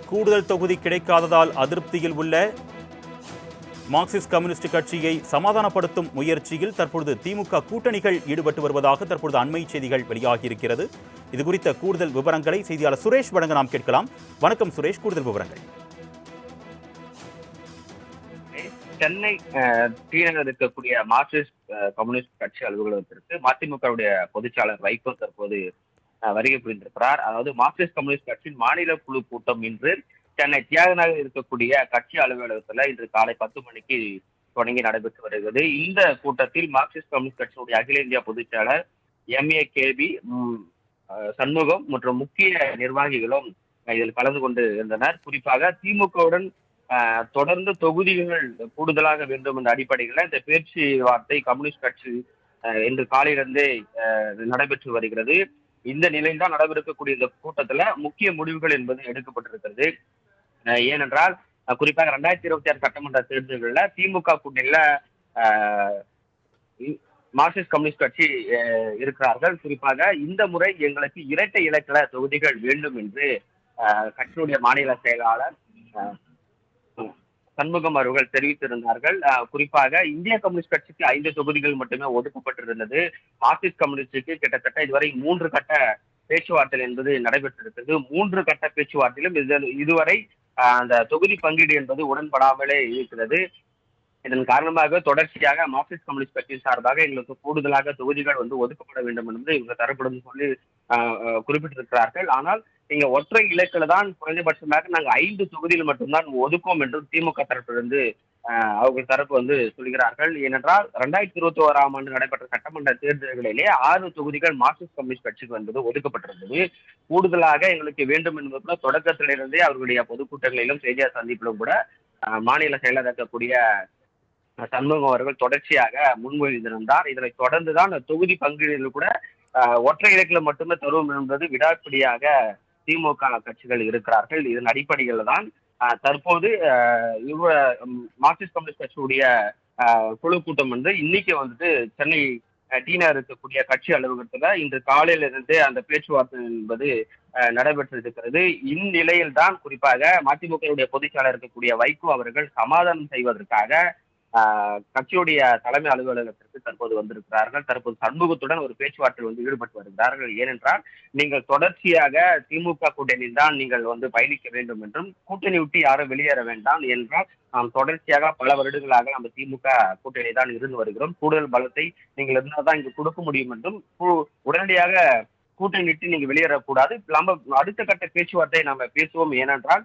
கூடுதல் தொகுதி கிடைக்காததால் அதிருப்தியில் உள்ள மார்க்சிஸ்ட் கம்யூனிஸ்ட் கட்சியை சமாதானப்படுத்தும் முயற்சியில் தற்பொழுது திமுக கூட்டணிகள் ஈடுபட்டு வருவதாக தற்பொழுது அண்மை செய்திகள் வெளியாகியிருக்கிறது. இது குறித்த கூடுதல் விவரங்களை செய்தியாளர் சுரேஷ் வழங்க நாம் கேட்கலாம். வணக்கம் சுரேஷ், கூடுதல் விவரங்கள். சென்னை டி நகர் இருக்கக்கூடிய மார்க்சிஸ்ட் கம்யூனிஸ்ட் கட்சி அலுவலகத்திற்கு மதிமுகவுடைய பொதுச்செயலாளர் வைகோ தற்போது வருகை புரிந்திருக்கிறார். அதாவது மார்க்சிஸ்ட் கம்யூனிஸ்ட் கட்சியின் மாநில குழு கூட்டம் இன்று சென்னை தியாக நகர் இருக்கக்கூடிய கட்சி அலுவலகத்துல இன்று காலை 10 மணிக்கு தொடங்கி நடைபெற்று வருகிறது. இந்த கூட்டத்தில் மார்க்சிஸ்ட் கம்யூனிஸ்ட் கட்சியுடைய அகில இந்திய பொதுச் செயலாளர் MAKB சண்முகம் மற்றும் முக்கிய நிர்வாகிகளும் இதில் கலந்து கொண்டு இருந்தனர். குறிப்பாக திமுகவுடன் தொடர்ந்து தொகுதிகள் கூடுதலாக வேண்டும் என்ற அடிப்படையில் இந்த பேச்சுவார்த்தை கம்யூனிஸ்ட் கட்சி இன்று காலையிலிருந்தே நடைபெற்று வருகிறது. இந்த நிலையில் தான் நடைபெறக்கூடிய இந்த கூட்டத்துல முக்கிய முடிவுகள் என்பது எடுக்கப்பட்டிருக்கிறது. ஏனென்றால் குறிப்பாக 2026 சட்டமன்ற தேர்தல்கள்ல திமுக கூட்டணியில மார்க்சிஸ்ட் கம்யூனிஸ்ட் கட்சி இருக்கிறார்கள். குறிப்பாக இந்த முறை எங்களுக்கு இரட்டை இலக்கில தொகுதிகள் வேண்டும் என்று கட்சியுடைய மாநில செயலாளர் சண்முகம் அவர்கள் தெரிவித்திருந்தார்கள். குறிப்பாக இந்திய கம்யூனிஸ்ட் கட்சிக்கு 5 தொகுதிகள் மட்டுமே ஒதுக்கப்பட்டிருந்தது. மார்க்சிஸ்ட் கம்யூனிஸ்டுக்கு கிட்டத்தட்ட இதுவரை 3 கட்ட பேச்சுவார்த்தை என்பது நடைபெற்றிருக்கிறது. 3 கட்ட பேச்சுவார்த்தையிலும் இதுவரை அந்த தொகுதி பங்கீடு என்பது உடன்படாமலே இருக்கிறது. இதன் காரணமாக தொடர்ச்சியாக மார்க்சிஸ்ட் கம்யூனிஸ்ட் கட்சியின் சார்பாக எங்களுக்கு கூடுதலாக தொகுதிகள் ஒதுக்கப்பட வேண்டும் என்று இவங்க தரப்படும் சொல்லி குறிப்பிட்டிருக்கிறார்கள். ஆனால் நீங்க ஒற்றை இலக்கில தான் குறைந்தபட்சமாக நாங்கள் 5 தொகுதியில் மட்டும்தான் ஒதுக்கும் என்றும் திமுக தரப்பிலிருந்து அவர்கள் தரப்பு சொல்கிறார்கள். ஏனென்றால் 2021ஆம் ஆண்டு நடைபெற்ற சட்டமன்ற தேர்தல்களிலே 6 தொகுதிகள் மார்க்சிஸ்ட் கம்யூனிஸ்ட் கட்சிக்கு ஒதுக்கப்பட்டிருந்தது. கூடுதலாக எங்களுக்கு வேண்டும் என்பது கூட தொடக்கத்திலிருந்தே அவர்களுடைய பொதுக்கூட்டங்களிலும் செய்தியாளர் சந்திப்பிலும் கூட மாநில செயலர் இருக்கக்கூடிய சண்முகம் அவர்கள் தொடர்ச்சியாக முன்மொழிந்திருந்தார். இதனை தொடர்ந்துதான் தொகுதி பங்கீடுகளில் கூட ஒற்றை இலக்கில மட்டுமே தருவோம் என்பது விடாப்பிடியாக திமுக கட்சிகள் இருக்கிறார்கள். இதன் அடிப்படையில் தான் தற்போது மார்க்சிஸ்ட் கம்யூனிஸ்ட் கட்சியுடைய குழு கூட்டம் இன்னைக்கு சென்னை டி நகர் இருக்கக்கூடிய கட்சி அலுவலகத்துல இன்று காலையிலிருந்து அந்த பேச்சுவார்த்தை என்பது நடைபெற்றிருக்கிறது. இந்நிலையில் தான் குறிப்பாக மதிமுகவுடைய பொதுச் செயலாளர் இருக்கக்கூடிய வைகோ அவர்கள் சமாதானம் செய்வதற்காக கட்சியுடைய தலைமை அலுவலகத்திற்கு தற்போது வந்திருக்கிறார்கள். தற்போது சண்முகத்துடன் ஒரு பேச்சுவார்த்தையில் ஈடுபட்டு வருகிறார்கள். ஏனென்றால் நீங்கள் தொடர்ச்சியாக திமுக கூட்டணியில் தான் நீங்கள் பயணிக்க வேண்டும் என்றும் கூட்டணி விட்டு யாரும் வெளியேற வேண்டாம் என்றால் நாம் தொடர்ச்சியாக பல வருடங்களாக நம்ம திமுக கூட்டணி தான் இருந்து வருகிறோம். கூடுதல் பலத்தை நீங்கள் இருந்தால் தான் இங்கு கொடுக்க முடியும் என்றும் உடனடியாக கூட்டணி விட்டு நீங்க வெளியேறக்கூடாது, நம்ம அடுத்த கட்ட பேச்சுவார்த்தை நம்ம பேசுவோம். ஏனென்றால்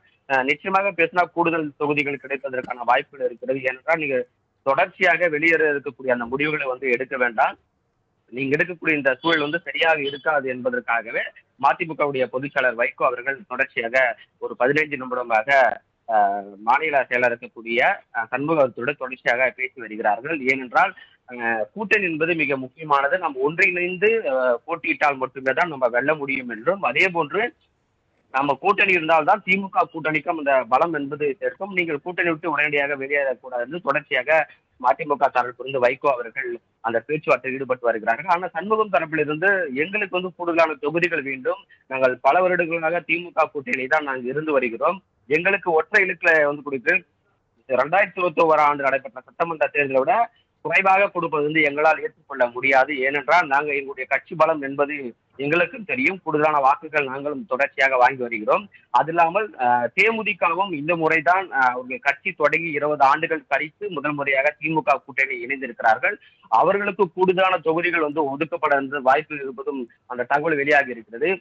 நிச்சயமாக பேசினா கூடுதல் தொகுதிகள் கிடைப்பதற்கான வாய்ப்புகள் இருக்கிறது. ஏனென்றால் நீங்க தொடர்ச்சியாக வெளியேற இருக்கக்கூடிய அந்த முடிவுகளை எடுக்க வேண்டாம். நீங்க எடுக்கக்கூடிய இந்த சூழல் சரியாக இருக்காது என்பதற்காகவே மதிமுகவுடைய பொதுச்செயலாளர் வைகோ அவர்கள் தொடர்ச்சியாக ஒரு 15 நிமிடமாக மாநில செயலர் இருக்கக்கூடிய சண்முகத்தோடு தொடர்ச்சியாக பேசி வருகிறார்கள். ஏனென்றால் கூட்டணி என்பது மிக முக்கியமானது. நம்ம ஒன்றிணைந்து போட்டியிட்டால் மட்டுமே தான் நம்ம வெல்ல முடியும் என்றும், அதே போன்று நம்ம கூட்டணி இருந்தால்தான் திமுக கூட்டணிக்கும் அந்த பலம் என்பது சேர்க்கும். நீங்கள் கூட்டணி விட்டு உடனடியாக வெளியேறக்கூடாது என்று தொடர்ச்சியாக மதிமுக தரப்பிலிருந்து வைகோ அவர்கள் அந்த பேச்சுவார்த்தையில் ஈடுபட்டு வருகிறார்கள். ஆனால் சண்முகம் தரப்பிலிருந்து எங்களுக்கு கூடுதலான தொகுதிகள் வேண்டும், நாங்கள் பல வருடங்களாக திமுக கூட்டணி தான் நாங்கள் இருந்து வருகிறோம், எங்களுக்கு ஒற்றை இலக்குல கொடுத்து 2021 ஆண்டு நடைபெற்ற சட்டமன்ற தேர்தலை விட குறைவாக கொடுப்பது எங்களால் ஏற்றுக்கொள்ள முடியாது. ஏனென்றால் நாங்கள் எங்களுடைய கட்சி பலம் என்பது எங்களுக்கும் தெரியும், கூடுதலான வாக்குகள் நாங்களும் தொடர்ச்சியாக வாங்கி வருகிறோம். அது இல்லாமல் தேமுதிகவும் இந்த முறைதான் அவர்கள் கட்சி தொடங்கி 20 ஆண்டுகள் கழித்து முதல் முறையாக திமுக கூட்டணி இணைந்திருக்கிறார்கள். அவர்களுக்கு கூடுதலான தொகுதிகள் ஒதுக்கப்பட வாய்ப்பு இருப்பதும் அந்த தகவல் வெளியாகி இருக்கிறது.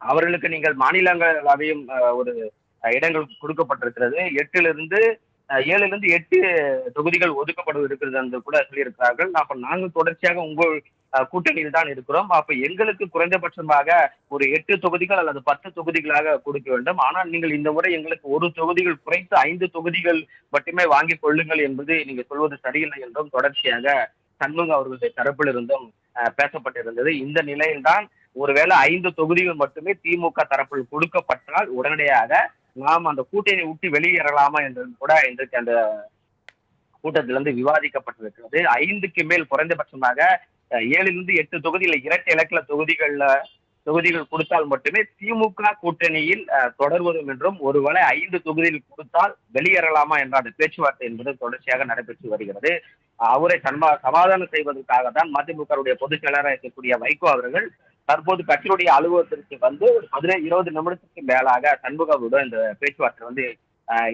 அவர்களுக்கு நீங்கள் மாநிலங்களவையும் ஒரு இடங்கள் கொடுக்கப்பட்டிருக்கிறது. 7லிருந்து 8 தொகுதிகள் ஒதுக்கப்பட இருக்கிறது என்று கூட சொல்லியிருக்கிறார்கள். அப்ப நாங்கள் தொடர்ச்சியாக உங்கள் கூட்டணியில் தான் இருக்கிறோம். அப்ப எங்களுக்கு குறைந்தபட்சமாக ஒரு 8 தொகுதிகள் அல்லது 10 தொகுதிகளாக கொடுக்க வேண்டும். ஆனால் நீங்கள் இந்த முறை எங்களுக்கு ஒரு தொகுதிகள் குறைத்து 5 தொகுதிகள் மட்டுமே வாங்கிக் கொள்ளுங்கள் என்பது நீங்க சொல்வது சரியில்லை என்றும் தொடர்ச்சியாக சண்முகம் அவர்களுடைய தரப்பில் இருந்தும் பேசப்பட்டிருந்தது. இந்த நிலையில்தான் ஒருவேளை 5 தொகுதிகள் மட்டுமே திமுக தரப்பில் கொடுக்கப்பட்டால் உடனடியாக நாம் அந்த கூட்டணி விட்டு வெளியேறலாமா என்று கூட இன்றைக்கு அந்த கூட்டத்திலிருந்து விவாதிக்கப்பட்டிருக்கிறது. 5க்கு மேல் குறைந்தபட்சமாக 7லிருந்து 8 தொகுதியில் இரட்டை இலக்கில தொகுதிகள்ல தொகுதிகள் கொடுத்தால் மட்டுமே திமுக கூட்டணியில் தொடர்வதும் என்றும், ஒருவேளை 5 தொகுதிகள் கொடுத்தால் வெளியேறலாமா என்ற அந்த பேச்சுவார்த்தை என்பது தொடர்ச்சியாக நடைபெற்று வருகிறது. அவரை சமாதானம் செய்வதற்காக தான் மதிமுகவுடைய பொதுச் செயலராக இருக்கக்கூடிய வைகோ அவர்கள் தற்போது கட்சியுடைய அலுவலகத்திற்கு வந்து 15-20 நிமிடத்துக்கு மேலாக சண்முகவுடன் இந்த பேச்சுவார்த்தை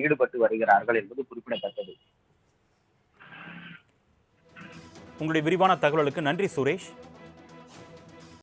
ஈடுபட்டு வருகிறார்கள் என்பது குறிப்பிடத்தக்கது. உங்களுடைய விரிவான தகவலுக்கு நன்றி சுரேஷ்.